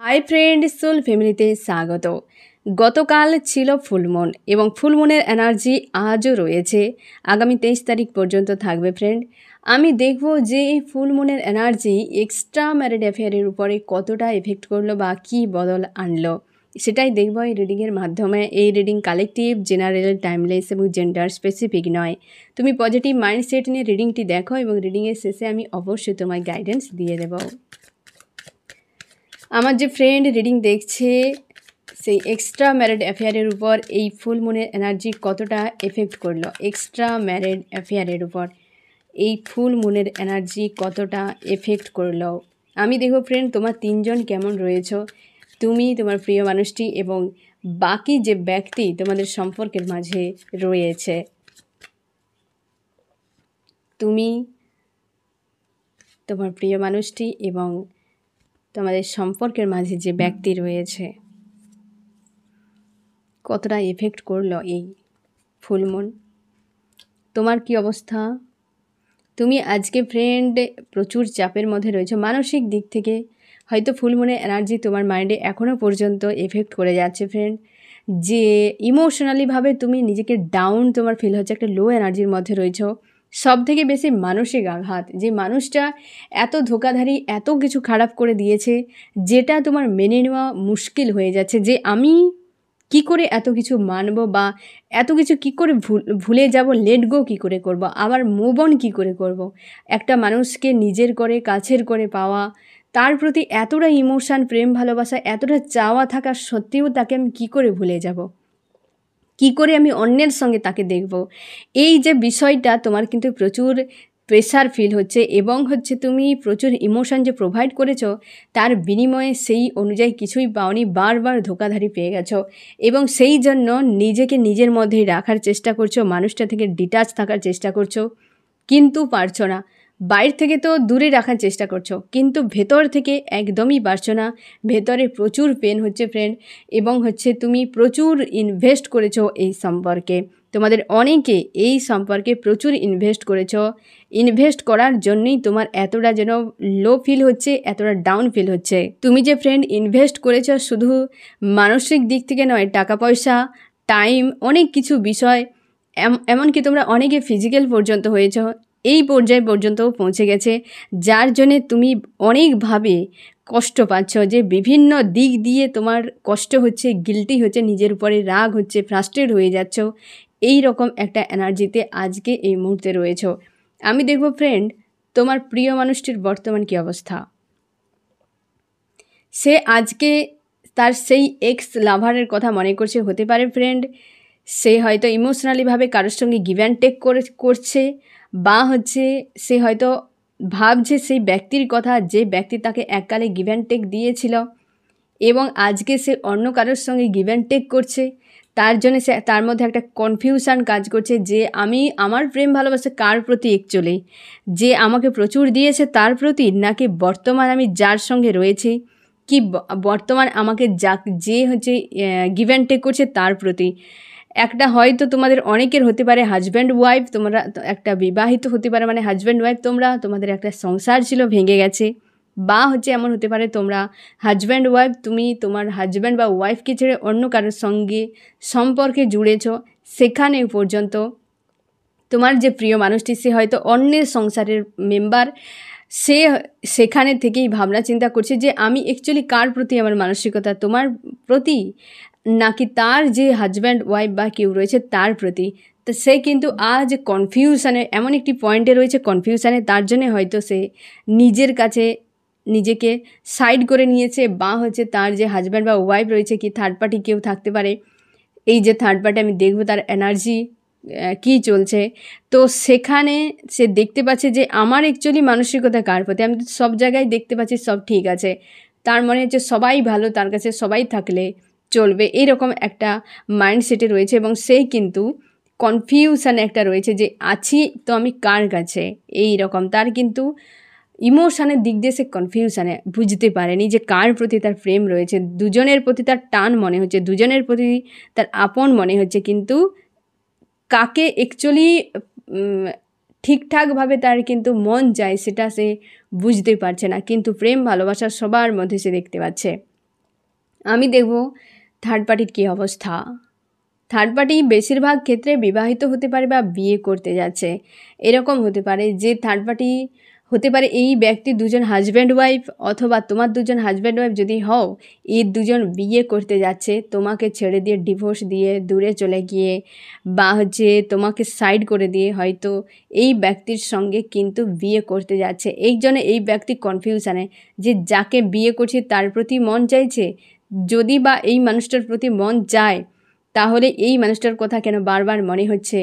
Hi friend, soul ফ্যামিলিতে স্বাগত। গতকাল ছিল ফুলমুন এবং ফুলমুনের এনার্জি আজও রয়েছে, আগামী 23 তারিখ পর্যন্ত থাকবে ফ্রেন্ড। আমি দেখব যে এই ফুলমুনের এনার্জি এক্সট্রা ম্যারিড অ্যাফেয়ারের উপরে কতটা এফেক্ট করলো বা কী বদল আনলো, সেটাই দেখব এই রিডিংয়ের মাধ্যমে। এই রিডিং কালেকটিভ, জেনারেল, টাইমলেস এবং জেন্ডার স্পেসিফিক নয়। তুমি পজিটিভ মাইন্ডসেট নিয়ে রিডিংটি দেখো এবং রিডিংয়ের শেষে আমি অবশ্যই তোমায় গাইডেন্স দিয়ে দেব। আমার যে ফ্রেন্ড রিডিং দেখছে, সেই এক্সট্রা ম্যারিড অ্যাফেয়ারের উপর এই ফুল মুনের এনার্জি কতটা এফেক্ট করলো, এক্সট্রা ম্যারিড অ্যাফেয়ারের উপর এই ফুল মুনের এনার্জি কতটা এফেক্ট করলো। আমি দেখো ফ্রেন্ড, তোমার তিনজন কেমন রয়েছ, তুমি, তোমার প্রিয় মানুষটি এবং বাকি যে ব্যক্তি তোমাদের সম্পর্কের মাঝে রয়েছে। তুমি, তোমার প্রিয় মানুষটি এবং তোমাদের সম্পর্কের মাঝে যে ব্যক্তি রয়েছে কতটা এফেক্ট করলো এই ফুলমুন। তোমার কি অবস্থা? তুমি আজকে ফ্রেন্ড প্রচুর চাপের মধ্যে রয়েছো মানসিক দিক থেকে। হয়তো ফুলমুনের এনার্জি তোমার মাইন্ডে এখনও পর্যন্ত এফেক্ট করে যাচ্ছে ফ্রেন্ড, যে ইমোশনালিভাবে তুমি নিজেকে ডাউন তোমার ফিল হচ্ছে, একটা লো এনার্জির মধ্যে রয়েছো। সব থেকে বেশি মানসিক আঘাত, যে মানুষটা এত ধোঁকাধারী, এত কিছু খারাপ করে দিয়েছে, যেটা তোমার মেনে নেওয়া মুশকিল হয়ে যাচ্ছে, যে আমি কি করে এত কিছু মানব বা এত কিছু কি করে ভুলে যাব, লেট গো কী করে করব, আবার মুভ অন কী করে করব। একটা মানুষকে নিজের করে কাছের করে পাওয়া, তার প্রতি এতটা ইমোশান, প্রেম, ভালোবাসা, এতটা চাওয়া থাকা সত্ত্বেও তাকে আমি কী করে ভুলে যাব, কি করে আমি অন্যের সঙ্গে তাকে দেখব। এই যে বিষয়টা তোমার কিন্তু প্রচুর প্রেশার ফিল হচ্ছে এবং তুমি প্রচুর ইমোশান যে প্রোভাইড করেছো, তার বিনিময়ে সেই অনুযায়ী কিছুই পাওনি, বারবার ধোঁকাধারি পেয়ে গেছো এবং সেই জন্য নিজেকে নিজের মধ্যেই রাখার চেষ্টা করছো, মানুষটা থেকে ডিটাচ থাকার চেষ্টা করছো, কিন্তু পারছো না। বাইরে থেকে তো দূরে রাখার চেষ্টা করছো, কিন্তু ভেতর থেকে একদমই পারছো না। ভেতরে প্রচুর পেন হচ্ছে ফ্রেন্ড এবং তুমি প্রচুর ইনভেস্ট করেছো এই সম্পর্কে। তোমাদের অনেকে এই সম্পর্কে প্রচুর ইনভেস্ট করেছো। ইনভেস্ট করার জন্যই তোমার এতটা যেন লো ফিল হচ্ছে, এতটা ডাউন ফিল হচ্ছে। তুমি যে ফ্রেন্ড ইনভেস্ট করেছো শুধু মানসিক দিক থেকে নয়, টাকা পয়সা, টাইম, অনেক কিছু বিষয়, এমনকি তোমরা অনেকে ফিজিক্যাল পর্যন্ত হয়েছো, এই পর্যায় পর্যন্তও পৌঁছে গেছে, যার জন্যে তুমি অনেকভাবে কষ্ট পাচ্ছ, যে বিভিন্ন দিক দিয়ে তোমার কষ্ট হচ্ছে, গিল্টি হচ্ছে, নিজের উপরে রাগ হচ্ছে, ফ্রাস্ট্রেট হয়ে যাচ্ছ। এই রকম একটা এনার্জিতে আজকে এই মুহূর্তে রয়েছ। আমি দেখব ফ্রেন্ড, তোমার প্রিয় মানুষটির বর্তমান কী অবস্থা। সে আজকে তার সেই এক্স লাভারের কথা মনে করছে, হতে পারে ফ্রেন্ড সে হয়তো ইমোশনালিভাবে কারোর সঙ্গে গিভ অ্যান্ড টেক করছে, বা সে হয়তো ভাবছে সেই ব্যক্তির কথা, যে ব্যক্তি তাকে এককালে গিভ অ্যান্ড টেক দিয়েছিল এবং আজকে সে অন্য কারোর সঙ্গে গিভ অ্যান্ড টেক করছে। তার জন্য সে, তার মধ্যে একটা কনফিউশন কাজ করছে, যে আমি আমার প্রেম ভালোবাসা কার প্রতি, অ্যাকচুয়ালি যে আমাকে প্রচুর দিয়েছে তার প্রতি, নাকি বর্তমান আমি যার সঙ্গে রয়েছি, কি বর্তমান আমাকে যে গিভ অ্যান্ড টেক করছে তার প্রতি। একটা হয়তো তোমাদের অনেকের হতে পারে হাজব্যান্ড ওয়াইফ, তোমরা একটা বিবাহিত হতে পারে, মানে হাজব্যান্ড ওয়াইফ তোমরা, তোমাদের একটা সংসার ছিল ভেঙে গেছে, বা এমন হতে পারে তোমরা হাজব্যান্ড ওয়াইফ, তুমি তোমার হাজব্যান্ড বা ওয়াইফকে ছেড়ে অন্য কারোর সঙ্গে সম্পর্কে জুড়েছ, সেখানে পর্যন্ত তোমার যে প্রিয় মানুষটি সে হয়তো অন্যের সংসারের মেম্বার, সে সেখানে থেকেই ভাবনা চিন্তা করছে যে আমি অ্যাকচুয়ালি কার প্রতি আমার মানসিকতা, তোমার প্রতি নাকি তার যে হাজব্যান্ড ওয়াইফ বা কেউ রয়েছে তার প্রতি। তো সে কিন্তু আজ কনফিউশনে, এমন একটি পয়েন্টে রয়েছে কনফিউশনে, তার জন্যে হয়তো সে নিজের কাছে নিজেকে সাইড করে নিয়েছে, বা তার যে হাজব্যান্ড বা ওয়াইফ রয়েছে, কি থার্ড পার্টি কেউ থাকতে পারে। এই যে থার্ড পার্টি আমি দেখব তার এনার্জি কী চলছে, তো সেখানে সে দেখতে পাচ্ছে যে আমার অ্যাকচুয়ালি মানসিকতা কার প্রতি। আমি সব জায়গায় দেখতে পাচ্ছি সব ঠিক আছে, তার মনে হচ্ছে সবাই ভালো, তার কাছে সবাই থাকলে চলবে, এইরকম একটা মাইন্ডসেটে রয়েছে এবং সেই কিন্তু কনফিউশানে একটা রয়েছে, যে আছি তো আমি কার কাছে, এই রকম তার কিন্তু ইমোশানের দিক দিয়ে সে কনফিউশানে, বুঝতে পারেনি যে কার প্রতি তার প্রেম রয়েছে। দুজনের প্রতি তার টান মনে হচ্ছে, দুজনের প্রতি তার আপন মনে হচ্ছে, কিন্তু কাকে অ্যাকচুয়ালি ঠিকঠাকভাবে তার কিন্তু মন যায় সেটা সে বুঝতে পারছে না, কিন্তু প্রেম ভালোবাসা সবার মধ্যে সে দেখতে পাচ্ছে। আমি দেখব থার্ড পার্টির কী অবস্থা। থার্ড পার্টি বেশিরভাগ ক্ষেত্রে বিবাহিত হতে পারে বা বিয়ে করতে যাচ্ছে। এরকম হতে পারে যে থার্ড পার্টি হতে পারে এই ব্যক্তি দুজন হাজব্যান্ড ওয়াইফ, অথবা তোমার দুজন হাজব্যান্ড ওয়াইফ যদি হও, এই দুজন বিয়ে করতে যাচ্ছে, তোমাকে ছেড়ে দিয়ে ডিভোর্স দিয়ে দূরে চলে গিয়ে বা হচ্ছে তোমাকে সাইড করে দিয়ে হয়তো এই ব্যক্তির সঙ্গে কিন্তু বিয়ে করতে যাচ্ছে। এই জন্য এই ব্যক্তি কনফিউশানে যে যাকে বিয়ে করছে তার প্রতি মন চাইছে, যদি বা এই মানুষটার প্রতি মন যায় তাহলে এই মানুষটার কথা কেন বারবার মনে হচ্ছে,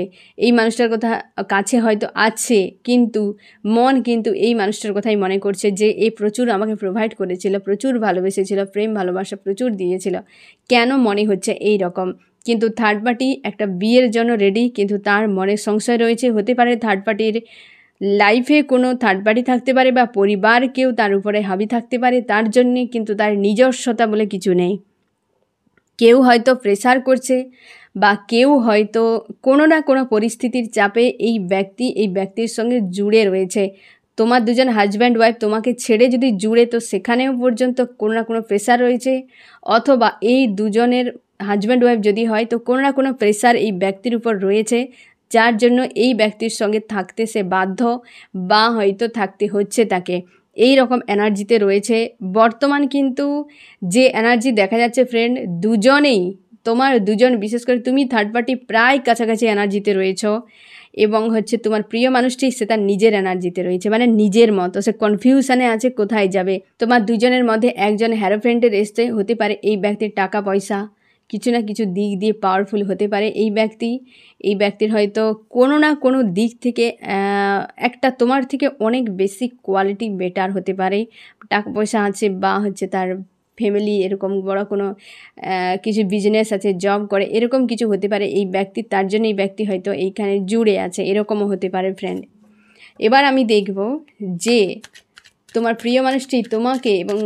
এই মানুষটার কথা কাছে হয়তো আছে কিন্তু মন কিন্তু এই মানুষটার কথাই মনে করছে যে এ প্রচুর আমাকে প্রোভাইড করেছিল, প্রচুর ভালোবেসেছিল, প্রেম ভালোবাসা প্রচুর দিয়েছিল, কেন মনে হচ্ছে এই রকম। কিন্তু থার্ড পার্টি একটা বিয়ের জন্য রেডি, কিন্তু তার মনে সংশয় রয়েছে। হতে পারে থার্ড পার্টির লাইফে কোনো থার্ড পার্টি থাকতে পারে বা পরিবার কেউ তার উপরে হাবি থাকতে পারে, তার জন্যে কিন্তু তার নিজস্বতা বলে কিছু নেই। কেউ হয়তো প্রেসার করছে বা কেউ হয়তো কোনো না কোনো পরিস্থিতির চাপে এই ব্যক্তির সঙ্গে জুড়ে রয়েছে। তোমার দুজন হাজব্যান্ড ওয়াইফ তোমাকে ছেড়ে যদি জুড়ে, তো সেখানেও পর্যন্ত কোনো না কোনো প্রেসার রয়েছে, অথবা এই দুজনের হাজব্যান্ড ওয়াইফ যদি হয় তো কোনো না কোনো প্রেসার এই ব্যক্তির উপর রয়েছে, যার জন্য এই ব্যক্তির সঙ্গে থাকতে সে বাধ্য বা হয়তো থাকতে হচ্ছে তাকে। এই রকম এনার্জিতে রয়েছে বর্তমান। কিন্তু যে এনার্জি দেখা যাচ্ছে ফ্রেন্ড, দুজনেই তোমার দুজন, বিশেষ করে তুমি থার্ড পার্টি প্রায় কাছাকাছি এনার্জিতে রয়েছ, এবং হচ্ছে তোমার প্রিয় মানুষটি সে তার নিজের এনার্জিতে রয়েছে, মানে নিজের মতো সে কনফিউশনে আছে কোথায় যাবে। তোমার দুজনের মধ্যে একজন হ্যারোফ্রেন্টের এসতে হতে পারে এই ব্যক্তির টাকা পয়সা কিছু না কিছু দিক দিয়ে পাওয়ারফুল হতে পারে এই ব্যক্তির হয়তো কোনো না কোনো দিক থেকে একটা তোমার থেকে অনেক বেশি কোয়ালিটি বেটার হতে পারে, টাকা পয়সা আছে বা হচ্ছে তার ফ্যামিলি এরকম বড় কোনো কিছু বিজনেস আছে, জব করে, এরকম কিছু হতে পারে এই ব্যক্তি, তার জন্য এই ব্যক্তি হয়তো এইখানে জুড়ে আছে, এরকমও হতে পারে ফ্রেন্ড। এবার আমি দেখব যে তোমার প্রিয় মানুষটি তোমাকে এবং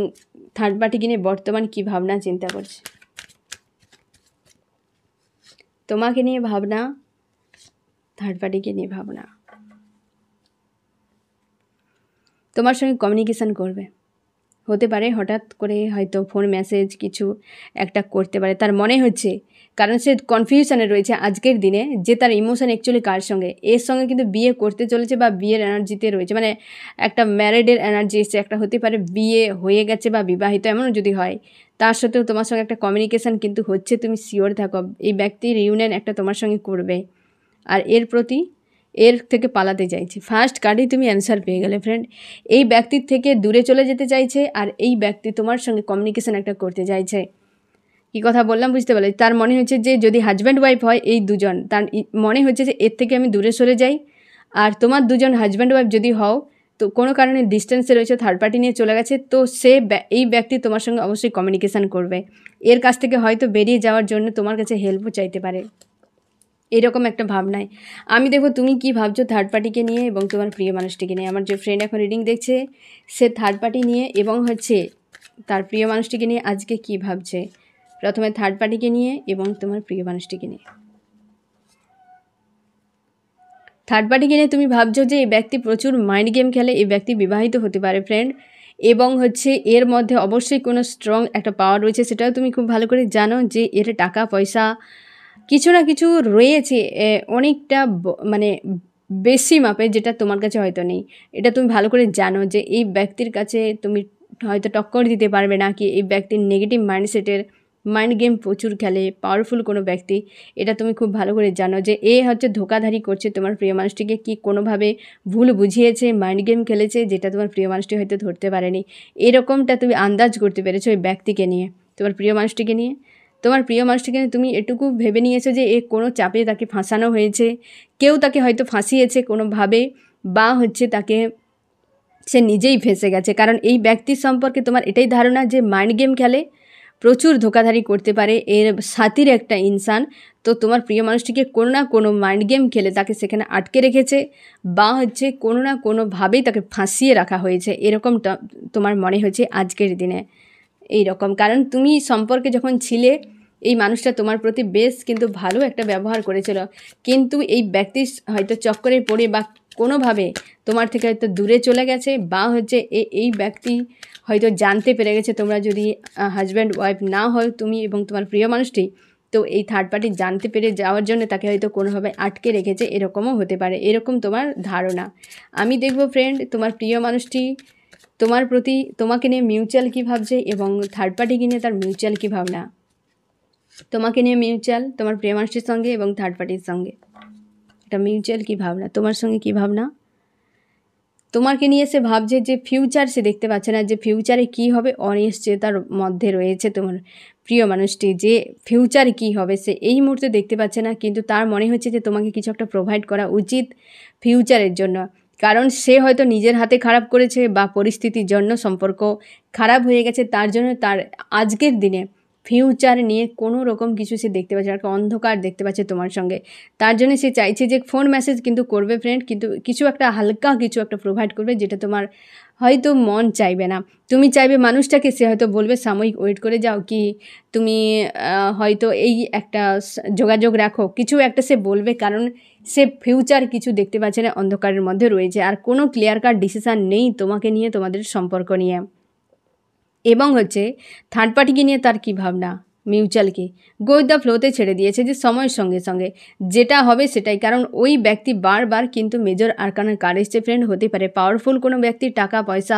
থার্ড পার্টিকে নিয়ে বর্তমান কী ভাবনা চিন্তা করছে। তোমাকে নিয়ে ভাবনা, থার্ড পার্টিকে নিয়ে ভাবনা, তোমার সঙ্গে কমিউনিকেশান করবে। হতে পারে হঠাৎ করে হয়তো ফোন মেসেজ কিছু একটা করতে পারে, তার মনে হচ্ছে, কারণ সে কনফিউশনে রয়েছে আজকের দিনে যে তার ইমোশন অ্যাকচুয়ালি কার সঙ্গে। এর সঙ্গে কিন্তু বিয়ে করতে চলেছে বা বিয়ের এনার্জিতে রয়েছে, মানে একটা ম্যারিডের এনার্জি এসছে, একটা হতে পারে বিয়ে হয়ে গেছে বা বিবাহিত, এমনও যদি হয়, তার সত্ত্বেও তোমার সঙ্গে একটা কমিউনিকেশান কিন্তু হচ্ছে, তুমি শিওর থাকো এই ব্যক্তির ইউনিয়ন একটা তোমার সঙ্গে করবে, আর এর থেকে পালাতে চাইছে। ফার্স্ট কার্ডেই তুমি অ্যান্সার পেয়ে গেলে ফ্রেন্ড। এই ব্যক্তির থেকে দূরে চলে যেতে চাইছে, আর এই ব্যক্তি তোমার সঙ্গে কমিউনিকেশান একটা করতে চাইছে। কী কথা বললাম বুঝতে পারলে? তার মনে হচ্ছে যে যদি হাজব্যান্ড ওয়াইফ হয় এই দুজন, তার মনে হচ্ছে যে এর থেকে আমি দূরে সরে যাই। আর তোমার দুজন হাজব্যান্ড ওয়াইফ যদি হও, তো কোনো কারণে ডিস্টেন্সে রয়েছে, থার্ড পার্টি নিয়ে চলে গেছে, তো এই ব্যক্তি তোমার সঙ্গে অবশ্যই কমিউনিকেশান করবে। এর কাছ থেকে হয়তো বেরিয়ে যাওয়ার জন্য তোমার কাছে হেল্পও চাইতে পারে, এরকম একটা ভাবনায়। আমি দেখব তুমি কি ভাবছো থার্ড পার্টিকে নিয়ে এবং তোমার প্রিয় মানুষটিকে নিয়ে। আমার যে ফ্রেন্ড এখন রিডিং দেখছে সে থার্ড পার্টি নিয়ে এবং হচ্ছে তার প্রিয় মানুষটিকে নিয়ে আজকে কি ভাবছে। প্রথমে থার্ড পার্টিকে নিয়ে এবং তোমার প্রিয় মানুষটিকে নিয়ে। থার্ড পার্টিকে নিয়ে তুমি ভাবছো যে এই ব্যক্তি প্রচুর মাইন্ড গেম খেলে, এই ব্যক্তি বিবাহিত হতে পারে ফ্রেন্ড, এবং হচ্ছে এর মধ্যে অবশ্যই কোনো স্ট্রং একটা পাওয়ার রয়েছে, সেটাও তুমি খুব ভালো করে জানো যে এর টাকা পয়সা কিছু না কিছু রয়েছে, অনেকটা মানে বেশি মাপে, যেটা তোমার কাছে হয়তো নেই। এটা তুমি ভালো করে জানো যে এই ব্যক্তির কাছে তুমি হয়তো টক্কর দিতে পারবে না, কি এই ব্যক্তির নেগেটিভ মাইন্ডসেটের মাইন্ড গেম প্রচুর খেলে, পাওয়ারফুল কোনো ব্যক্তি, এটা তুমি খুব ভালো করে জানো যে এ হচ্ছে ধোকাধারি করছে তোমার প্রিয় মানুষটিকে, কি কোনোভাবে ভুল বুঝিয়েছে, মাইন্ড গেম খেলেছে, যেটা তোমার প্রিয় মানুষটি হয়তো ধরতে পারেনি। এরকমটা তুমি আন্দাজ করতে পেরেছো এই ব্যক্তিকে নিয়ে, তোমার প্রিয় মানুষটিকে নিয়ে। তোমার প্রিয় মানুষটিকে তুমি এটুকু ভেবে নিয়েছো যে এ কোনো চাপে তাকে ফাঁসানো হয়েছে, কেউ তাকে হয়তো ফাঁসিয়েছে কোনোভাবে, বা হচ্ছে তাকে সে নিজেই ফেঁসে গেছে। কারণ এই ব্যক্তির সম্পর্কে তোমার এটাই ধারণা যে মাইন্ড গেম খেলে, প্রচুর ধোকাধারি করতে পারে, এর সাথীর একটা ইনসান। তো তোমার প্রিয় মানুষটিকে কোনো না কোনো মাইন্ড গেম খেলে তাকে সেখানে আটকে রেখেছে, বা হচ্ছে কোনো না কোনোভাবেই তাকে ফাঁসিয়ে রাখা হয়েছে, এরকমটা তোমার মনে হয়েছে আজকের দিনে এই রকম। কারণ তুমি সম্পর্কে যখন ছিলে এই মানুষটা তোমার প্রতি বেশ কিন্তু ভালো একটা ব্যবহার করেছিল, কিন্তু এই ব্যক্তির হয়তো চক্করে পড়ে বা কোনোভাবে তোমার থেকে হয়তো দূরে চলে গেছে, বা হচ্ছে এই ব্যক্তি হয়তো জানতে পেরে গেছে। তোমরা যদি হাজব্যান্ড ওয়াইফ না হয় তুমি এবং তোমার প্রিয় মানুষটি, তো এই থার্ড পার্টি জানতে পেরে যাওয়ার জন্য তাকে হয়তো কোনোভাবে আটকে রেখেছে, এরকমও হতে পারে, এরকম তোমার ধারণা। আমি দেখব ফ্রেন্ড তোমার প্রিয় মানুষটি তোমার প্রতি, তোমাকে নিয়ে মিউচুয়াল কী ভাবছে এবং থার্ড পার্টিকে নিয়ে তার মিউচুয়াল কী ভাবনা। তোমাকে নিয়ে মিউচুয়াল তোমার প্রিয় মানুষটির সঙ্গে এবং থার্ড পার্টির সঙ্গে এটা মিউচুয়াল কী ভাবনা, তোমার সঙ্গে কী ভাবনা। তোমাকে নিয়ে সে ভাবছে যে ফিউচার সে দেখতে পাচ্ছে না, যে ফিউচারে কী হবে অনিশ্চয়তার মধ্যে রয়েছে তোমার প্রিয় মানুষটি, যে ফিউচারে কী হবে সে এই মুহূর্তে দেখতে পাচ্ছে না, কিন্তু তার মনে হচ্ছে যে তোমাকে কিছু একটা প্রোভাইড করা উচিত ফিউচারের জন্য। কারণ সে হয়তো নিজের হাতে খারাপ করেছে বা পরিস্থিতির জন্য সম্পর্ক খারাপ হয়ে গেছে, তার জন্য তার আজকের দিনে ফিউচার নিয়ে কোনো রকম কিছু সে দেখতে পাচ্ছে, একটা অন্ধকার দেখতে পাচ্ছে তোমার সঙ্গে। তার জন্য সে চাইছে যে ফোন মেসেজ কিন্তু করবে ফ্রেন্ড, কিন্তু কিছু একটা হালকা কিছু একটা প্রোভাইড করবে যেটা তোমার হয়তো মন চাইবে না। তুমি চাইবে মানুষটাকে, সে হয়তো বলবে সাময়িক ওয়েট করে যাও, কি তুমি হয়তো এই একটা যোগাযোগ রাখো, কিছু একটা সে বলবে, কারণ সে ফিউচার কিছু দেখতে পাচ্ছে না, অন্ধকারের মধ্যে রয়েছে, আর কোনো ক্লিয়ার কাট ডিসিশান নেই তোমাকে নিয়ে, তোমাদের সম্পর্ক নিয়ে। এবং হচ্ছে থার্ড পার্টিকে নিয়ে তার কী ভাবনা, মিউচুয়ালকে গো উইথ দ্য ফ্লোতে ছেড়ে দিয়েছে, যে সময়ের সঙ্গে সঙ্গে যেটা হবে সেটাই। কারণ ওই ব্যক্তি বারবার কিন্তু মেজর আরকানের কার্ড এসছে ফ্রেন্ড, হতে পারে পাওয়ারফুল কোনো ব্যক্তি, টাকা পয়সা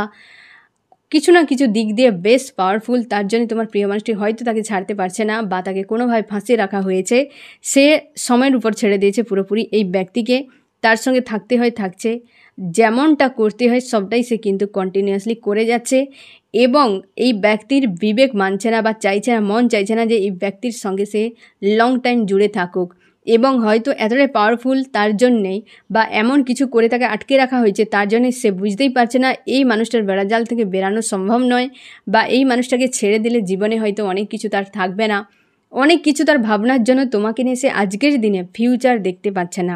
কিছু না কিছু দিক দিয়ে বেশ পাওয়ারফুল, তার জন্য তোমার প্রিয় মানুষটি হয়তো তাকে ছাড়তে পারছে না, বা তাকে কোনোভাবে ফাঁসিয়ে রাখা হয়েছে, সে সময়ের উপর ছেড়ে দিয়েছে পুরোপুরি এই ব্যক্তিকে। তার সঙ্গে থাকতে হয় থাকছে, যেমনটা করতে হয় সবটাই সে কিন্তু কন্টিনিউয়াসলি করে যাচ্ছে, এবং এই ব্যক্তির বিবেক মানছে না বা চাইছে না, মন চাইছে না যে এই ব্যক্তির সঙ্গে সে লং টাইম জুড়ে থাকুক। এবং হয়তো এতটাই পাওয়ারফুল তার জন্যেই, বা এমন কিছু করে তাকে আটকে রাখা হয়েছে, তার জন্যে সে বুঝতেই পারছে না এই মানুষটার বেড়াজাল থেকে বেরানো সম্ভব নয়, বা এই মানুষটাকে ছেড়ে দিলে জীবনে হয়তো অনেক কিছু তার থাকবে না, অনেক কিছু তার ভাবনার জন্য তোমাকে নিয়ে সে আজকের দিনে ফিউচার দেখতে পাচ্ছে না,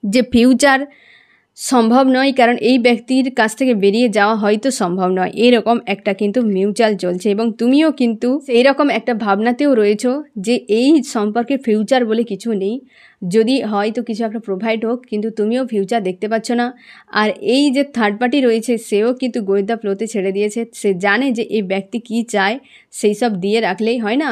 যে ফিউচার সম্ভব নয়, কারণ এই ব্যক্তির কাছ থেকে বেরিয়ে যাওয়া হয়তো সম্ভব নয়, এরকম একটা কিন্তু মিউচুয়াল চলছে। এবং তুমিও কিন্তু এইরকম একটা ভাবনাতেও রয়েছো যে এই সম্পর্কে ফিউচার বলে কিছু নেই, যদি হয়তো কিছু একটা প্রোভাইড হোক, কিন্তু তুমিও ফিউচার দেখতে পাচ্ছ না। আর এই যে থার্ড পার্টি রয়েছে সেও কিন্তু গো উইথ দ্য ফ্লোতে ছেড়ে দিয়েছে, সে জানে যে এই ব্যক্তি কী চায়, সেই সব দিয়ে রাখলেই হয় না,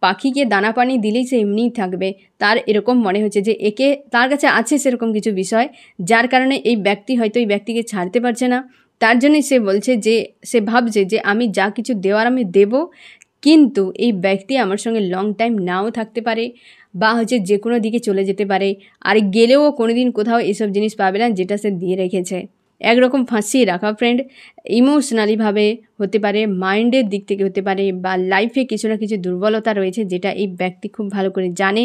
পাখিকে দানা পানি দিলেই সে এমনিই থাকবে, তার এরকম মনে হচ্ছে যে একে তার কাছে আছে সেরকম কিছু বিষয়, যার কারণে এই ব্যক্তি হয়তো এই ব্যক্তিকে ছাড়তে পারছে না। তার জন্যই সে বলছে যে সে ভাবছে যে আমি যা কিছু দেওয়ার আমি দেব, কিন্তু এই ব্যক্তি আমার সঙ্গে লং টাইম নাও থাকতে পারে, বা হচ্ছে যে কোনো দিকে চলে যেতে পারে, আর গেলেও কোনো দিন কোথাও এসব জিনিস পাবে না যেটা সে দিয়ে রেখেছে। একরকম ফাঁসিয়ে রাখা ফ্রেন্ড, ইমোশনালিভাবে হতে পারে, মাইন্ডের দিক থেকে হতে পারে, বা লাইফে কিছু না কিছু দুর্বলতা রয়েছে যেটা এই ব্যক্তি খুব ভালো করে জানে,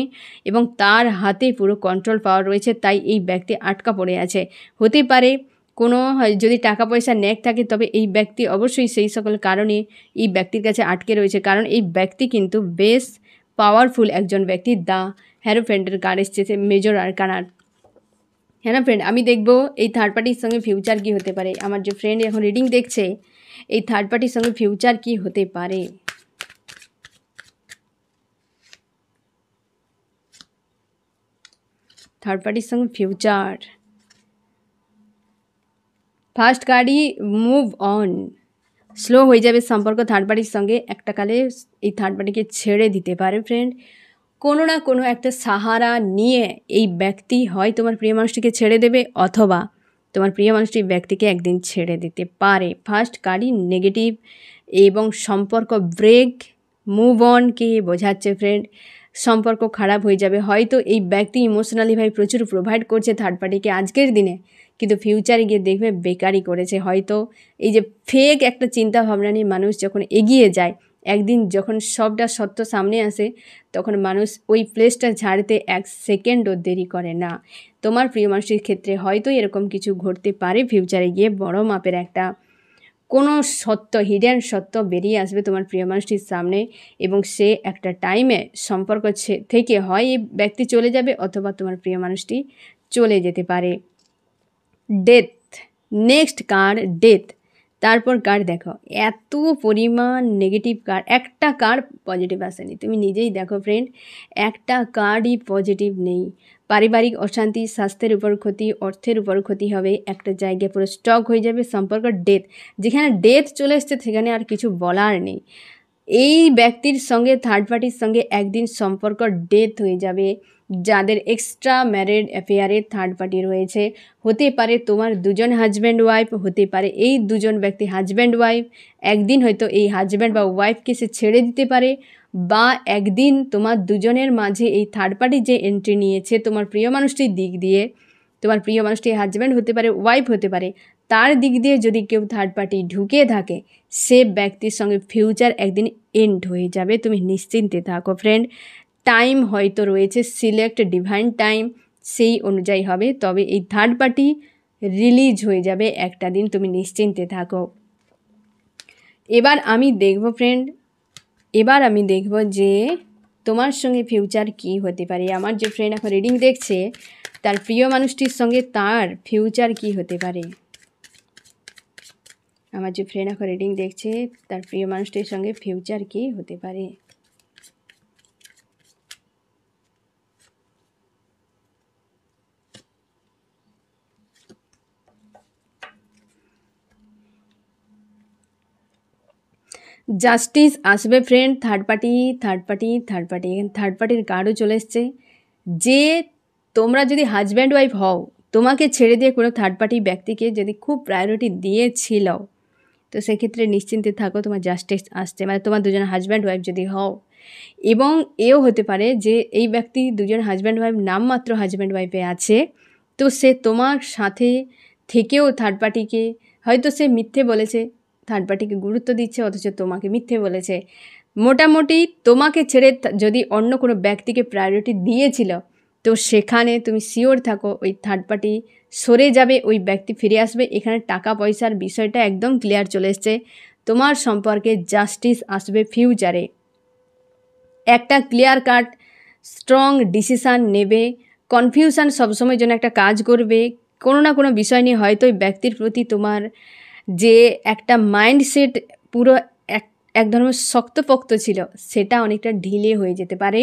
এবং তার হাতে পুরো কন্ট্রোল পাওয়ার রয়েছে, তাই এই ব্যক্তি আটকা পড়ে আছে। হতে পারে কোনো যদি টাকা পয়সা ন্যাক থাকে, তবে এই ব্যক্তি অবশ্যই সেই সকল কারণে এই ব্যক্তির কাছে আটকে রয়েছে, কারণ এই ব্যক্তি কিন্তু বেশ পাওয়ারফুল একজন ব্যক্তি। দ্য হ্যারোফ্রেন্ডের কার্ড এসেছে মেজর আরকানার। হ্যাঁ না ফ্রেন্ড, আমি দেখব এই থার্ড পার্টির সঙ্গে ফিউচার কী হতে পারে। আমার যে ফ্রেন্ড এখন রিডিং দেখছে, এই থার্ড পার্টির সঙ্গে ফিউচার কী হতে পারে। থার্ড পার্টির সঙ্গে ফিউচার, ফার্স্ট কার্ডই মুভ অন, স্লো হয়ে যাবে সম্পর্ক থার্ড পার্টির সঙ্গে, একটা কালে এই থার্ড পার্টিকে ছেড়ে দিতে পারে ফ্রেন্ড। কোনো না কোনো একটা সাহারা নিয়ে এই ব্যক্তি হয় তোমার প্রিয় মানুষটিকে ছেড়ে দেবে, অথবা তোমার প্রিয় মানুষটি ব্যক্তিকে একদিন ছেড়ে দিতে পারে। ফার্স্ট কার্ডই নেগেটিভ এবং সম্পর্ক ব্রেক, মুভ অনকে বোঝাচ্ছে ফ্রেন্ড। সম্পর্ক খারাপ হয়ে যাবে, হয়তো এই ব্যক্তি ইমোশনালিভাবে প্রচুর প্রোভাইড করছে থার্ড পার্টিকে আজকের দিনে, কিন্তু ফিউচারে গিয়ে দেখবে বেকারই করেছে। হয়তো এই যে ফেক একটা চিন্তা ভাবনা নিয়ে মানুষ যখন এগিয়ে যায়, একদিন যখন সবটা সত্য সামনে আসে, তখন মানুষ ওই প্লেসটা ছাড়তে এক সেকেন্ডও দেরি করে না। তোমার প্রিয় মানুষের ক্ষেত্রে হয়তো এরকম কিছু ঘটতে পারে, ফিউচারে গিয়ে বড় মাপের একটা কোনো সত্য, হিডেন সত্য বেরিয়ে আসবে তোমার প্রিয় মানুষটির সামনে, এবং সে একটা টাইমে সম্পর্ক থেকে হয় এই ব্যক্তি চলে যাবে, অথবা তোমার প্রিয় মানুষটি চলে যেতে পারে। Death, next card death. তারপর কার্ড দেখো, এত পরিমাণ নেগেটিভ কার্ড, একটা কার্ড পজিটিভ আসেনি। তুমি নিজেই দেখো ফ্রেন্ড, একটা কার্ডই পজিটিভ নেই। পারিবারিক অশান্তি, স্বাস্থ্যের উপর ক্ষতি, অর্থের উপর ক্ষতি হবে, একটা জায়গায় পুরো স্টক হয়ে যাবে, সম্পর্ক ডেথ। যেখানে ডেথ চলে এসছে সেখানে আর কিছু বলার নেই। এই ব্যক্তির সঙ্গে, থার্ড পার্টির সঙ্গে একদিন সম্পর্ক ডেথ হয়ে যাবে। যাদের এক্সট্রা ম্যারিড অ্যাফেয়ারে থার্ড পার্টি রয়েছে, হতে পারে তোমার দুজন হাজব্যান্ড ওয়াইফ, হতে পারে এই দুজন ব্যক্তি হাজব্যান্ড ওয়াইফ। একদিন হয়তো এই হাজব্যান্ড বা ওয়াইফকে সে ছেড়ে দিতে পারে, বা একদিন তোমার দুজনের মাঝে এই থার্ড পার্টি যে এন্ট্রি নিয়েছে তোমার প্রিয় মানুষটির দিক দিয়ে, তোমার প্রিয় মানুষটি হাজব্যান্ড হতে পারে, ওয়াইফ হতে পারে, তার দিক দিয়ে যদি কেউ থার্ড পার্টি ঢুকে থাকে, সে ব্যক্তির সঙ্গে ফিউচার একদিন এন্ড হয়ে যাবে। তুমি নিশ্চিন্তে থাকো ফ্রেন্ড। টাইম হয়তো রয়েছে, সিলেক্ট ডিভাইন টাইম, সেই অনুযায়ী হবে। তবে এই থার্ড পার্টি রিলিজ হয়ে যাবে একটা দিন, তুমি নিশ্চিন্তে থাকো। এবার আমি দেখব ফ্রেন্ড, এবার আমি দেখব যে তোমার সঙ্গে ফিউচার কি হতে পারে। আমার যে ফ্রেন্ড এখন রিডিং দেখছে, তার প্রিয় মানুষটির সঙ্গে তার ফিউচার কি হতে পারে। আমার যে ফ্রেন্ড এখন রিডিং দেখছে, তার প্রিয় মানুষটির সঙ্গে ফিউচার কি হতে পারে। জাস্টিস আসবে friend. Third party, third party, third party, এখানে থার্ড পার্টির কার্ডও চলে এসছে। যে তোমরা যদি হাজব্যান্ড ওয়াইফ হও, তোমাকে ছেড়ে দিয়ে কোনো থার্ড পার্টি ব্যক্তিকে যদি খুব প্রায়োরিটি দিয়েছিল, তো সেক্ষেত্রে নিশ্চিন্তে থাকো, তোমার জাস্টিস আসছে। মানে তোমার দুজন হাজব্যান্ড ওয়াইফ যদি হও, এবং এও হতে পারে যে এই ব্যক্তি দুজন হাজব্যান্ড ওয়াইফ নামমাত্র হাজব্যান্ড ওয়াইফে আছে, তো সে তোমার সাথে থেকেও থার্ড পার্টিকে, হয়তো সে মিথ্যে বলেছে, থার্ড পার্টিকে গুরুত্ব দিচ্ছে অথচ তোমাকে মিথ্যে বলেছে। মোটামুটি তোমাকে ছেড়ে যদি অন্য কোনো ব্যক্তিকে প্রায়োরিটি দিয়েছিল, তো সেখানে তুমি শিওর থাকো ওই থার্ড পার্টি সরে যাবে, ওই ব্যক্তি ফিরে আসবে। এখানে টাকা পয়সার বিষয়টা একদম ক্লিয়ার চলে এসছে। তোমার সম্পর্কে জাস্টিস আসবে ফিউচারে। একটা ক্লিয়ার কাট স্ট্রং ডিসিশান নেবে। কনফিউশন সবসময় যেন একটা কাজ করবে কোনো না কোনো বিষয় নিয়ে। হয়তো ওই ব্যক্তির প্রতি তোমার যে একটা মাইন্ডসেট পুরো এক ধরনের শক্তপোক্ত ছিল, সেটা অনেকটা ঢিলে হয়ে যেতে পারে।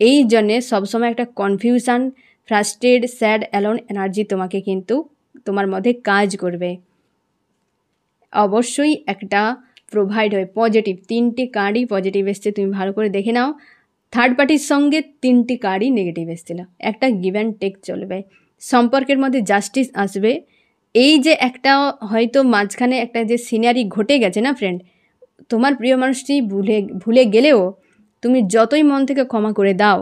এই জন্যে সবসময় একটা confusion, frustrate, sad, alone energy তোমাকে কিন্তু তোমার মধ্যে কাজ করবে। অবশ্যই একটা প্রোভাইড হয় পজিটিভ, 3টে কার্ডই পজিটিভ এসছে, তুমি ভালো করে দেখে নাও। থার্ড পার্টির সঙ্গে 3টি কার্ডই নেগেটিভ এসেছিল। একটা গিভ অ্যান্ড টেক চলবে, সম্পর্কের মধ্যে জাস্টিস আসবে। এই যে একটা হয়তো মাঝখানে একটা যে সিনারি ঘটে গেছে না ফ্রেন্ড, তোমার প্রিয় মানুষটি ভুলে গেলেও তুমি যতই মন থেকে ক্ষমা করে দাও,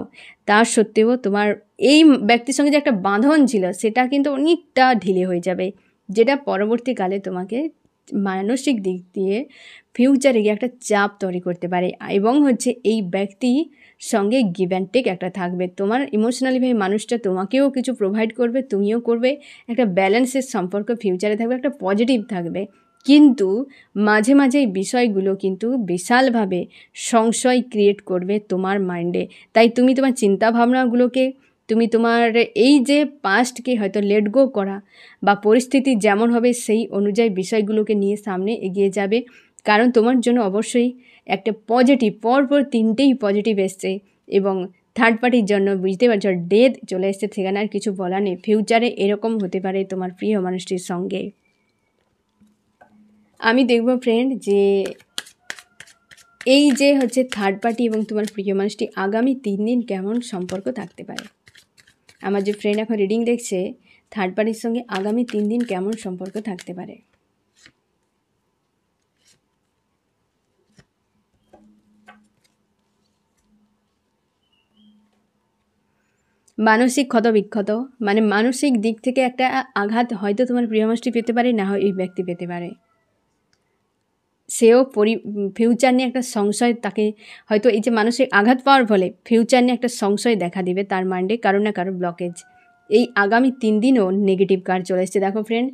তা সত্ত্বেও তোমার এই ব্যক্তির সঙ্গে যে একটা বাঁধন ছিল, সেটা কিন্তু অনেকটা ঢিলে হয়ে যাবে, যেটা পরবর্তীকালে তোমাকে মানসিক দিক দিয়ে ফিউচারে গিয়ে একটা চাপ তৈরি করতে পারে। এবং হচ্ছে এই ব্যক্তি সঙ্গে গিভ অ্যান্ড টেক একটা থাকবে। তোমার ইমোশনালিভাবে মানুষটা তোমাকেও কিছু প্রোভাইড করবে, তুমিও করবে। একটা ব্যালেন্সের সম্পর্ক ফিউচারে থাকবে, একটা পজিটিভ থাকবে। কিন্তু মাঝে মাঝে এই বিষয়গুলো কিন্তু বিশালভাবে সংশয় ক্রিয়েট করবে তোমার মাইন্ডে। তাই তুমি তোমার চিন্তাভাবনাগুলোকে, তুমি তোমার এই যে পাস্টকে হয়তো লেট গো করা, বা পরিস্থিতি যেমন হবে সেই অনুযায়ী বিষয়গুলোকে নিয়ে সামনে এগিয়ে যাবে। কারণ তোমার জন্য অবশ্যই একটা পজিটিভ, পরপর 3টেই পজিটিভ এসছে। এবং থার্ড পার্টির জন্য বুঝতে পারছো ডেথ চলে এসছে, সেখানে আর কিছু বলা নেই। ফিউচারে এরকম হতে পারে তোমার প্রিয় মানুষটির সঙ্গে। আমি দেখব ফ্রেন্ড যে এই যে হচ্ছে থার্ড পার্টি এবং তোমার প্রিয় মানুষটি আগামী 3 দিন কেমন সম্পর্ক থাকতে পারে। আমার যে ফ্রেন্ড এখন রিডিং দেখছে, থার্ড পার্টির সঙ্গে আগামী 3 দিন কেমন সম্পর্ক থাকতে পারে। মানসিক ক্ষত বিক্ষত, মানে মানসিক দিক থেকে একটা আঘাত হয়তো তোমার প্রিয় মানুষটি পেতে পারে, না হয় এই ব্যক্তি পেতে পারে। সেও ফিউচার নিয়ে একটা সংশয়, তাকে হয়তো এই যে মানসিক আঘাত পাওয়ার ফলে ফিউচার নিয়ে একটা সংশয় দেখা দিবে তার মাইন্ডে, কারো না কারো ব্লকেজ। এই আগামী 3 দিনও নেগেটিভ কার্ড চলে এসছে। দেখো ফ্রেন্ড,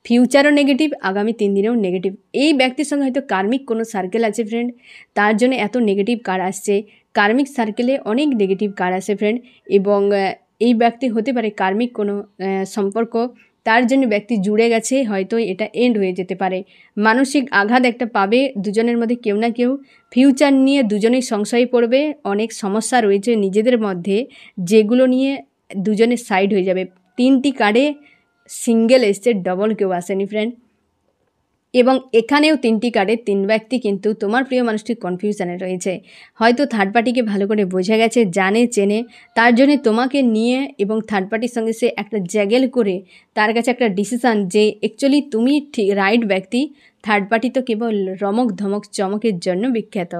ফিউচারও নেগেটিভ, আগামী 3 দিনেও নেগেটিভ। এই ব্যক্তির সঙ্গে হয়তো কার্মিক কোনো সার্কেল আছে ফ্রেন্ড, তার জন্য এত নেগেটিভ কার্ড আসছে। কার্মিক সার্কেলে অনেক নেগেটিভ কার্ড আসে ফ্রেন্ড। এবং এই ব্যক্তি হতে পারে কার্মিক কোনো সম্পর্ক তার জন্য ব্যক্তি জুড়ে গেছে, হয়তো এটা এন্ড হয়ে যেতে পারে। মানসিক আঘাত একটা পাবে, দুজনের মধ্যে কেউ না কেউ ফিউচার নিয়ে দুজনেই সংশয়ে পড়বে। অনেক সমস্যা রয়েছে নিজেদের মধ্যে, যেগুলো নিয়ে দুজনের সাইড হয়ে যাবে। 3টি কার্ডে সিঙ্গেল এসছে, ডবল কেউ আসেনি ফ্রেন্ড। এবং এখানেও 3টি কার্ডে 3 ব্যক্তি কিন্তু তোমার প্রিয় মানুষটি কনফিউশনে রয়েছে। হয়তো থার্ড পার্টিকে ভালো করে বোঝা গেছে, জানে চেনে, তার জন্য তোমাকে নিয়ে এবং থার্ড পার্টির সঙ্গে সে একটা জ্যাগেল করে তার কাছে একটা ডিসিশান যে অ্যাকচুয়ালি তুমি ঠিক রাইট ব্যক্তি, থার্ড পার্টি তো কেবল রমক ধমক চমকের জন্য বিখ্যাত,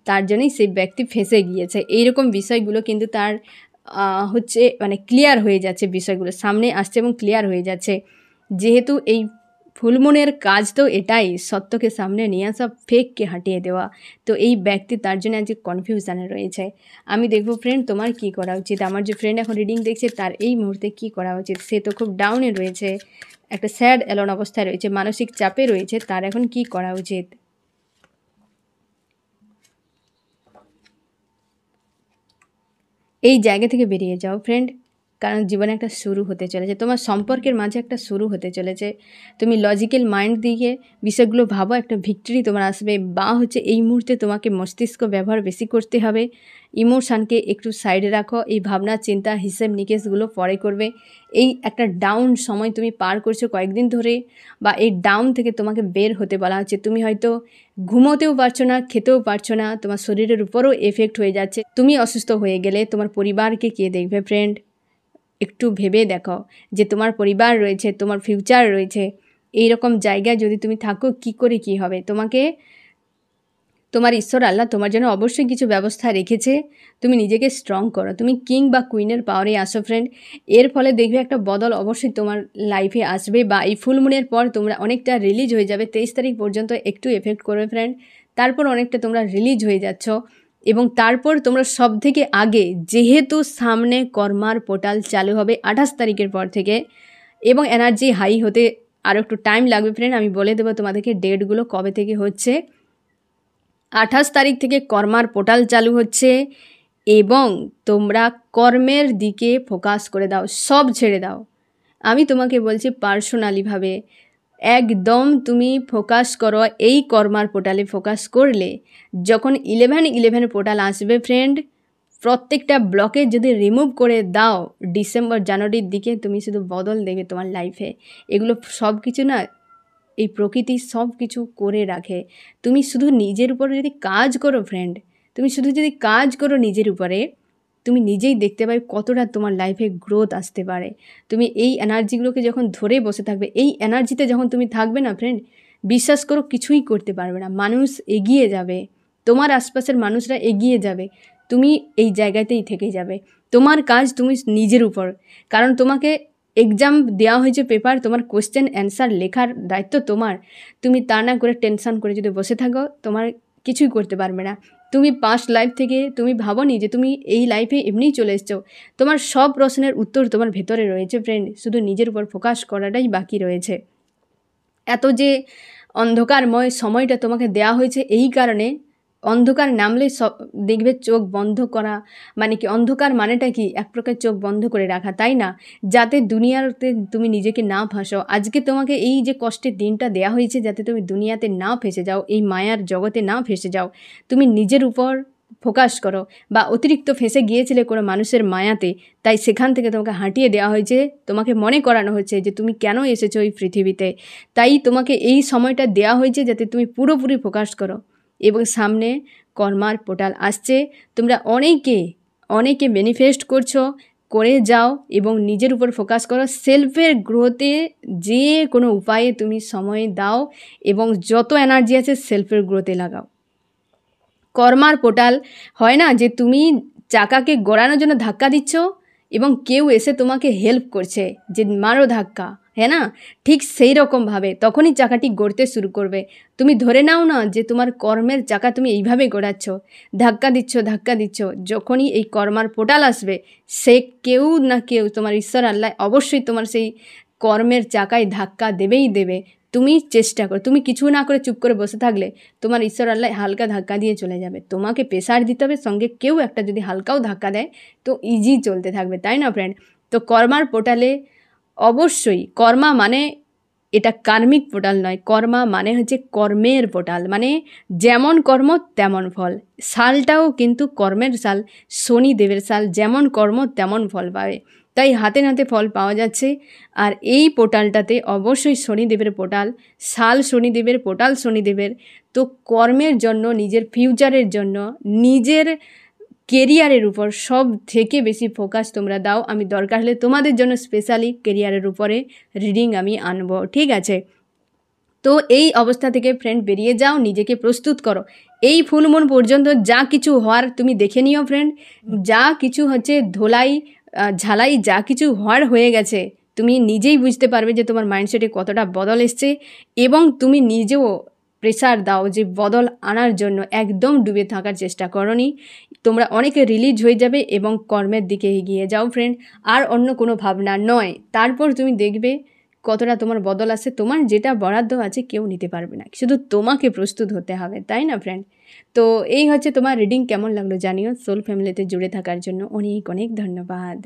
তার জন্যই সেই ব্যক্তি ফেঁসে গিয়েছে। এইরকম বিষয়গুলো কিন্তু তার হচ্ছে মানে ক্লিয়ার হয়ে যাচ্ছে, বিষয়গুলো সামনে আসছে এবং ক্লিয়ার হয়ে যাচ্ছে। যেহেতু এই ফুলমুনের কাজ তো এটাই, সত্যকে সামনে নিয়ে আসা, ফেককে হাঁটিয়ে দেওয়া। তো এই ব্যক্তি তার জন্য আজকে কনফিউশনে রয়েছে। আমি দেখবো ফ্রেন্ড তোমার কি করা উচিত। আমার যে ফ্রেন্ড এখন রিডিং দেখছে তার এই মুহূর্তে কি করা উচিত। সে তো খুব ডাউনে রয়েছে, একটা স্যাড অ্যালোন অবস্থায় রয়েছে, মানসিক চাপে রয়েছে, তার এখন কি করা উচিত। এই জায়গা থেকে বেরিয়ে যাও ফ্রেন্ড, কারণ জীবনে একটা শুরু হতে চলেছে, তোমার সম্পর্কের মাঝে একটা শুরু হতে চলেছে। তুমি লজিক্যাল মাইন্ড দিয়ে বিষয়গুলো ভাবো, একটা ভিক্টরি তোমার আসবে। বা হচ্ছে এই মুহূর্তে তোমাকে মস্তিষ্ক ব্যবহার বেশি করতে হবে, ইমোশানকে একটু সাইডে রাখো। এই ভাবনা চিন্তা হিসেব নিকেশগুলো পরে করবে। এই একটা ডাউন সময় তুমি পার করছো কয়েকদিন ধরে, বা এই ডাউন থেকে তোমাকে বের হতে বলা হচ্ছে। তুমি হয়তো ঘুমোতেও পারছো না, খেতেও পারছো না, তোমার শরীরের উপরও এফেক্ট হয়ে যাচ্ছে। তুমি অসুস্থ হয়ে গেলে তোমার পরিবারকে কে দেখবে ফ্রেন্ড? একটু ভেবে দেখো যে তোমার পরিবার রয়েছে, তোমার ফিউচার রয়েছে, এই রকম জায়গায় যদি তুমি থাকো কি করে কি হবে। তোমাকে তোমার ঈশ্বর আল্লাহ তোমার জন্য অবশ্যই কিছু ব্যবস্থা রেখেছে। তুমি নিজেকে স্ট্রং করো, তুমি কিং বা কুইনের পাওয়ারে আসো ফ্রেন্ড। এর ফলে দেখবে একটা বদল অবশ্যই তোমার লাইফে আসবে, বা এই ফুল মুনের পর তোমরা অনেকটা রিলিজ হয়ে যাবে। 23 তারিখ পর্যন্ত একটু এফেক্ট করবে ফ্রেন্ড, তারপর অনেকটা তোমরা রিলিজ হয়ে যাচ্ছ। এবং তারপর তোমরা সব থেকে আগে, যেহেতু সামনে কর্মার পোর্টাল চালু হবে 28 তারিখের পর থেকে, এবং এনার্জি হাই হতে আরও একটু টাইম লাগবে ফ্রেন্ড। আমি বলে দেবো তোমাদেরকে ডেটগুলো কবে থেকে হচ্ছে। 28 তারিখ থেকে কর্মার পোর্টাল চালু হচ্ছে, এবং তোমরা কর্মের দিকে ফোকাস করে দাও, সব ছেড়ে দাও। আমি তোমাকে বলছি পার্সোনালিভাবে একদম তুমি ফোকাস করো এই কর্মার পোর্টালে। ফোকাস করলে যখন 11 পোর্টাল আসবে ফ্রেন্ড, প্রত্যেকটা ব্লকে যদি রিমুভ করে দাও, ডিসেম্বর জানুয়ারির দিকে তুমি শুধু বদল দেবে তোমার লাইফে। এগুলো সব কিছু না, এই প্রকৃতি সব কিছু করে রাখে। তুমি শুধু নিজের উপরে যদি কাজ করো ফ্রেন্ড, তুমি শুধু যদি কাজ করো নিজের উপরে, তুমি নিজেই দেখতে পাবে কতটা তোমার লাইফে গ্রোথ আসতে পারে। তুমি এই এনার্জিগুলোকে যখন ধরে বসে থাকবে, এই এনার্জিতে যখন তুমি থাকবে না ফ্রেন্ড, বিশ্বাস করো কিছুই করতে পারবে না। মানুষ এগিয়ে যাবে, তোমার আশপাশের মানুষরা এগিয়ে যাবে, তুমি এই জায়গাতেই থেকে যাবে। তোমার কাজ তুমি নিজের উপর, কারণ তোমাকে এক্সাম দেওয়া হয়েছে পেপার, তোমার কোশ্চেন অ্যান্সার লেখার দায়িত্ব তোমার। তুমি তা না করে টেনশন করে যদি বসে থাকো, তোমার কিছুই করতে পারবে না। তুমি পাস্ট লাইফ থেকে তুমি ভাবোনি যে তুমি এই লাইফে এমনিই চলে এসছো। তোমার সব প্রশ্নের উত্তর তোমার ভেতরে রয়েছে ফ্রেন্ড, শুধু নিজের উপর ফোকাস করাটাই বাকি রয়েছে। এত যে অন্ধকারময় সময়টা তোমাকে দেওয়া হয়েছে এই কারণে, অন্ধকার নামলে সব দেখবে চোখ বন্ধ করা, মানে কি অন্ধকার মানেটা কি? এক প্রকার চোখ বন্ধ করে রাখা, তাই না? যাতে দুনিয়াতে তুমি নিজেকে না ফাঁসো। আজকে তোমাকে এই যে কষ্টের দিনটা দেওয়া হয়েছে, যাতে তুমি দুনিয়াতে না ফেসে যাও, এই মায়ার জগতে না ফেসে যাও। তুমি নিজের উপর ফোকাস করো, বা অতিরিক্ত ফেসে গিয়েছিলে কোনো মানুষের মায়াতে, তাই সেখান থেকে তোমাকে হাঁটিয়ে দেওয়া হয়েছে। তোমাকে মনে করানো হচ্ছে যে তুমি কেন এসেছো এই পৃথিবীতে। তাই তোমাকে এই সময়টা দেওয়া হয়েছে যাতে তুমি পুরোপুরি ফোকাস করো। এবং সামনে কর্মার পোর্টাল আসছে, তোমরা অনেকে ম্যানিফেস্ট করছো, করে যাও এবং নিজের উপর ফোকাস করো। সেলফের গ্রোথে যে কোনো উপায়ে তুমি সময় দাও, এবং যত এনার্জি আছে সেলফের গ্রোথে লাগাও। কর্মার পোর্টাল হয় না যে তুমি চাকাকে গড়ানোর জন্য ধাক্কা দিচ্ছ এবং কেউ এসে তোমাকে হেল্প করছে যে মারো ধাক্কা, হ্যাঁ না? ঠিক সেই রকমভাবে তখনই চাকাটি গড়তে শুরু করবে। তুমি ধরে নাও না যে তোমার কর্মের চাকা তুমি এইভাবে গড়াচ্ছ, ধাক্কা দিচ্ছ। যখনই এই কর্মার পোর্টাল আসবে, সে কেউ না কেউ, তোমার ঈশ্বর আল্লাহ অবশ্যই তোমার সেই কর্মের চাকায় ধাক্কা দেবেই দেবে। তুমি চেষ্টা করো, তুমি কিছু না করে চুপ করে বসে থাকলে তোমার ঈশ্বর আল্লাহ হালকা ধাক্কা দিয়ে চলে যাবে। তোমাকে প্রেসার দিতে হবে, সঙ্গে কেউ একটা যদি হালকাও ধাক্কা দেয় তো ইজি চলতে থাকবে, তাই না ফ্রেন্ড? তো কর্মার পোর্টালে অবশ্যই কর্মা মানে এটা কার্মিক পোর্টাল নয়, কর্মা মানে হচ্ছে কর্মের পোর্টাল, মানে যেমন কর্ম তেমন ফল। সালটাও কিন্তু কর্মের সাল, শনিদেবের সাল, যেমন কর্ম তেমন ফল পাবে। তাই হাতে নাতে ফল পাওয়া যাচ্ছে। আর এই পোর্টালটাতে অবশ্যই শনিদেবের পোর্টাল, সাল শনিদেবের, পোর্টাল শনিদেবের। তো কর্মের জন্য, নিজের ফিউচারের জন্য, নিজের কেরিয়ারের উপর সব থেকে বেশি ফোকাস তোমরা দাও। আমি দরকার হলে তোমাদের জন্য স্পেশালি কেরিয়ারের উপরে রিডিং আমি আনবো, ঠিক আছে? তো এই অবস্থা থেকে ফ্রেন্ড বেরিয়ে যাও, নিজেকে প্রস্তুত করো। এই ফুল মুন পর্যন্ত যা কিছু হওয়ার তুমি দেখে নিও ফ্রেন্ড, যা কিছু হচ্ছে ধোলাই ঝালাই যা কিছু হওয়ার হয়ে গেছে, তুমি নিজেই বুঝতে পারবে যে তোমার মাইন্ডসেটে কতটা বদল এসছে। এবং তুমি নিজেও প্রেশার দাও যে বদল আনার জন্য, একদম ডুবে থাকার চেষ্টা করনি। তোমরা অনেকে রিলিজ হয়ে যাবে এবং কর্মের দিকে এগিয়ে যাও ফ্রেন্ড, আর অন্য কোনো ভাবনা নয়। তারপর তুমি দেখবে কতটা তোমার বদল আসে। তোমার যেটা বরাদ্দ আছে কেউ নিতে পারবে না, শুধু তোমাকে প্রস্তুত হতে হবে, তাই না ফ্রেন্ড? তো এই হচ্ছে তোমার রিডিং। কেমন লাগলো জানিও। সোল ফ্যামিলিতে জুড়ে থাকার জন্য অনেক অনেক ধন্যবাদ।